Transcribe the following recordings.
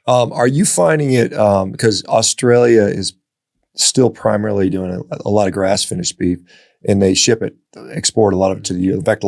Are you finding it, because Australia is still primarily doing a lot of grass finished beef, and they export a lot of it to the U.S. In fact,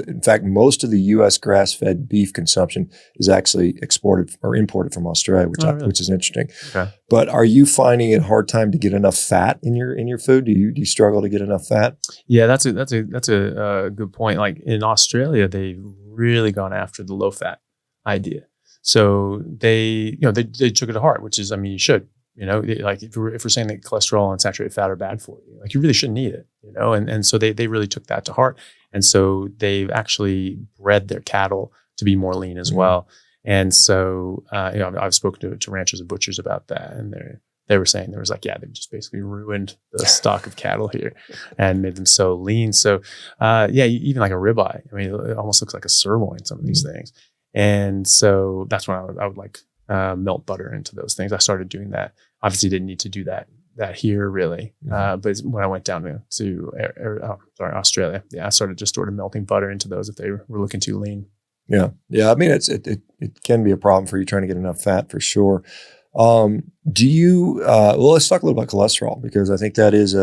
in fact, most of the U.S. grass fed beef consumption is actually exported or imported from Australia, which is interesting. Okay. But are you finding it hard time to get enough fat in your food? Do you struggle to get enough fat? Yeah, that's a good point. Like in Australia, they've really gone after the low fat idea. So they took it to heart, which is, I mean, you should. Like if we're saying that cholesterol and saturated fat are bad for you, like you really shouldn't eat it, and so they really took that to heart. And so they've actually bred their cattle to be more lean as well. And so, I've spoken to ranchers and butchers about that, and they were saying, there was like, yeah, they've just basically ruined the stock of cattle here and made them so lean. So, even like a ribeye, I mean, it almost looks like a sirloin, some of these things. And so that's when I would like melt butter into those things. I started doing that. Obviously didn't need to do that here really. But when I went down to Australia, I started melting butter into those if they were looking too lean. Yeah. Yeah. I mean, it can be a problem for you trying to get enough fat for sure. Let's talk a little about cholesterol, because I think that is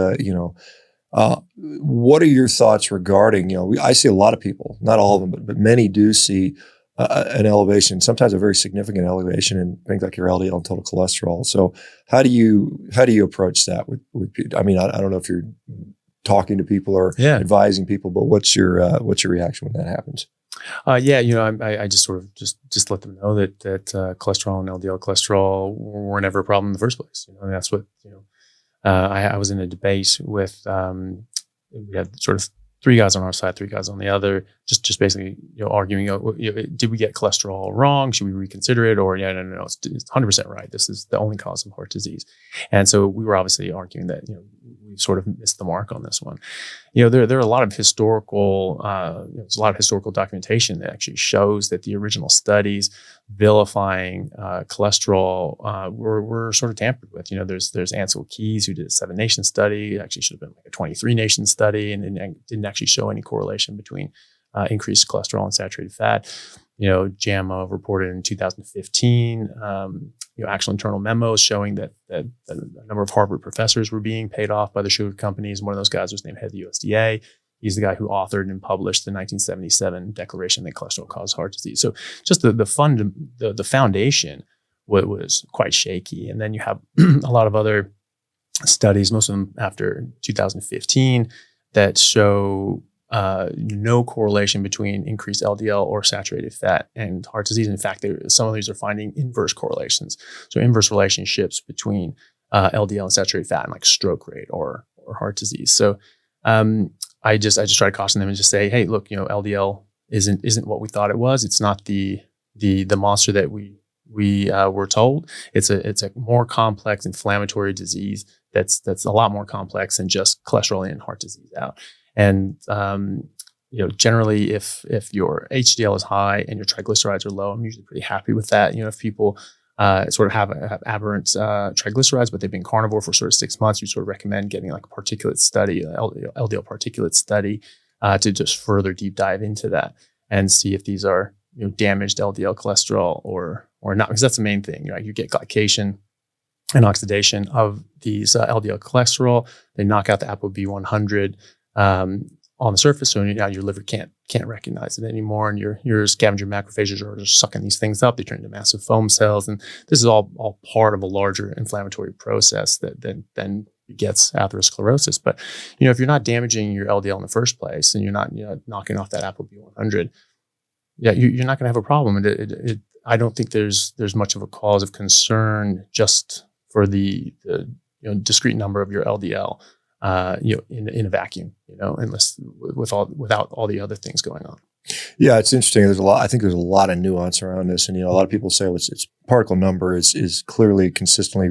what are your thoughts regarding, I see a lot of people, not all of them, but many do see an elevation, sometimes a very significant elevation in things like your LDL and total cholesterol. So how do you approach that with people? I mean, I don't know if you're talking to people or advising people, but what's your reaction when that happens? I just sort of just let them know that cholesterol and LDL cholesterol were never a problem in the first place. And that's what, I was in a debate with, we had sort of 3 guys on our side, 3 guys on the other, just basically, arguing, did we get cholesterol wrong? Should we reconsider it? Or, no, it's 100% right. This is the only cause of heart disease. And so we were obviously arguing that, we sort of missed the mark on this one. There are a lot of historical, there's a lot of historical documentation that actually shows that the original studies vilifying cholesterol were sort of tampered with. There's Ansel Keys, who did a 7-nation study. It actually should have been like a 23-nation study, and didn't actually show any correlation between increased cholesterol and saturated fat. JAMA reported in 2015, actual internal memos showing that a number of Harvard professors were being paid off by the sugar companies. One of those guys was named head of the USDA. He's the guy who authored and published the 1977 declaration that cholesterol caused heart disease. So just the foundation was quite shaky. And then you have a lot of other studies, most of them after 2015, that show no correlation between increased LDL or saturated fat and heart disease. In fact, some of these are finding inverse correlations. So inverse relationships between LDL and saturated fat and like stroke rate or heart disease. So I just try to caution them and just say, hey, look, LDL isn't what we thought it was. It's not the monster that we were told. It's a more complex inflammatory disease that's a lot more complex than just cholesterol in and heart disease out. And generally, if your HDL is high and your triglycerides are low, I'm usually pretty happy with that. If people sort of have aberrant triglycerides, but they've been carnivore for sort of 6 months, you sort of recommend getting like a particulate study, LDL particulate study, to just further deep dive into that and see if these are damaged LDL cholesterol or not, because that's the main thing. You get glycation and oxidation of these LDL cholesterol. They knock out the ApoB100 on the surface, so now your liver can't recognize it anymore, and your scavenger macrophages are just sucking these things up. They turn into massive foam cells, and this is all part of a larger inflammatory process that then begets atherosclerosis. But if you're not damaging your LDL in the first place, and you're not knocking off that ApoB100, you're not going to have a problem. And I don't think there's much of a cause of concern just for the discrete number of your LDL. In a vacuum, unless without all the other things going on. Yeah, it's interesting. I think there's a lot of nuance around this, and a lot of people say its particle number is clearly consistently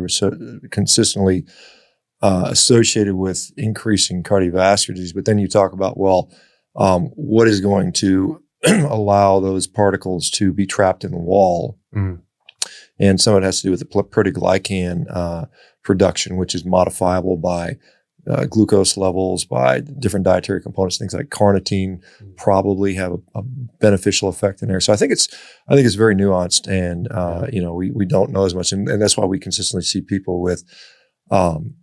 associated with increasing cardiovascular disease. But then you talk about, what is going to allow those particles to be trapped in the wall? And some of it has to do with the proteoglycan production, which is modifiable by glucose levels, by different dietary components, things like carnitine probably have a beneficial effect in there. So I think it's very nuanced, and we don't know as much, and that's why we consistently see people with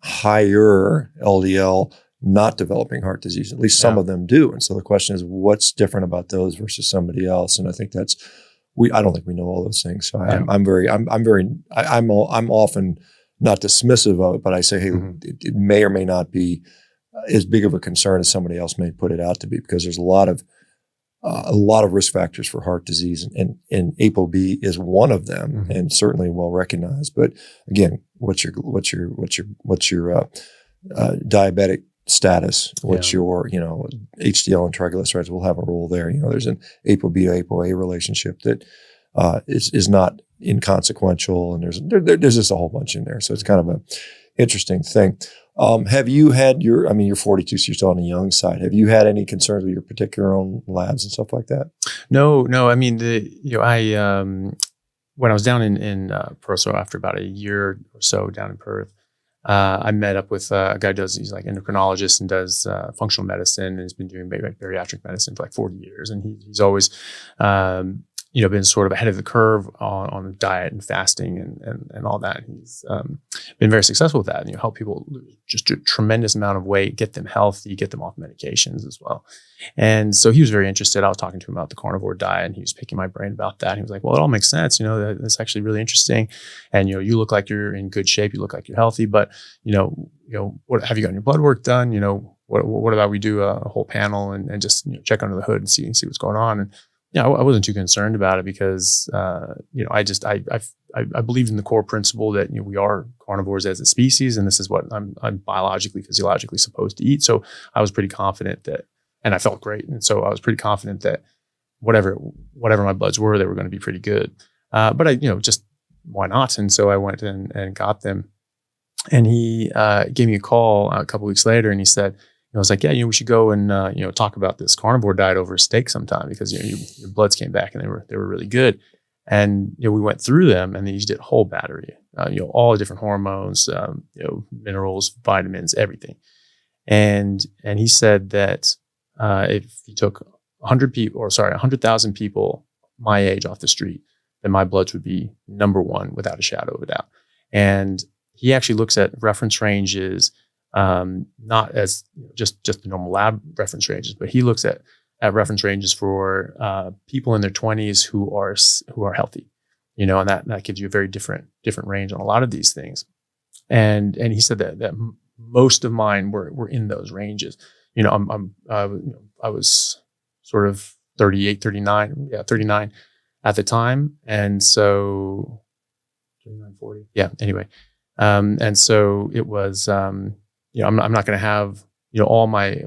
higher LDL not developing heart disease. At least some of them do. And so the question is, what's different about those versus somebody else? And I think I don't think we know all those things. So I'm often not dismissive of it, but I say, hey, it may or may not be as big of a concern as somebody else may put it out to be, because there's a lot of risk factors for heart disease, and ApoB is one of them, and certainly well recognized. But again, what's your diabetic status? What's your HDL and triglycerides will have a role there. There's an ApoB to ApoA relationship that is not inconsequential, and there's just a whole bunch in there. So it's kind of an interesting thing. Have you had you're 42, so you're still on the young side. Have you had any concerns with your particular own labs and stuff like that? No. I mean, when I was down in Perth, so after about a year or so down in Perth, I met up with a guy he's like endocrinologist and does functional medicine, and has been doing bariatric medicine for like 40 years. And he's always, been sort of ahead of the curve on diet and fasting and all that. He's been very successful with that, and help people lose just a tremendous amount of weight, get them healthy, get them off medications as well. And so he was very interested. I was talking to him about the carnivore diet, and he was picking my brain about that. And he was like, well, it all makes sense. That's actually really interesting. And, you look like you're in good shape. You look like you're healthy, but, what have you gotten your blood work done? What about we do a whole panel and just check under the hood and see what's going on. And, I wasn't too concerned about it because, I believed in the core principle that, we are carnivores as a species, and this is what I'm biologically, physiologically supposed to eat. So I was pretty confident that, and I felt great. And so I was pretty confident that whatever my bloods were, they were going to be pretty good. But I, just why not? And so I went and got them, and he gave me a call a couple weeks later, and he said, I was like, yeah, we should go and talk about this carnivore diet over a steak sometime, because your bloods came back and they were really good. And we went through them, and they used a whole battery, all the different hormones, minerals, vitamins, everything. And he said that if you took 100,000 people my age off the street, then my bloods would be number one without a shadow of a doubt. And he actually looks at reference ranges, not as just the normal lab reference ranges, but he looks at reference ranges for people in their 20s who are healthy, and that gives you a very different range on a lot of these things. And he said that most of mine were in those ranges. I was sort of 38, 39, 39 at the time, and so 39, 40, yeah. Anyway, and so it was. I'm not going to have, all my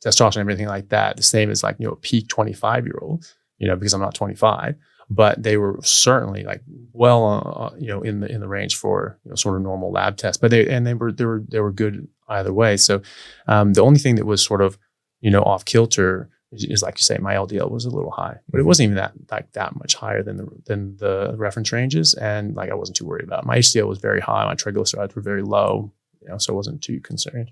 testosterone and everything like that the same as like, a peak 25-year-old, because I'm not 25, but they were certainly like well, in the range for, sort of normal lab tests, but they were good either way. So, the only thing that was sort of, off kilter is like you say, my LDL was a little high, but it wasn't even that much higher than the reference ranges. And like, I wasn't too worried about it. My HDL was very high. My triglycerides were very low. So I wasn't too concerned.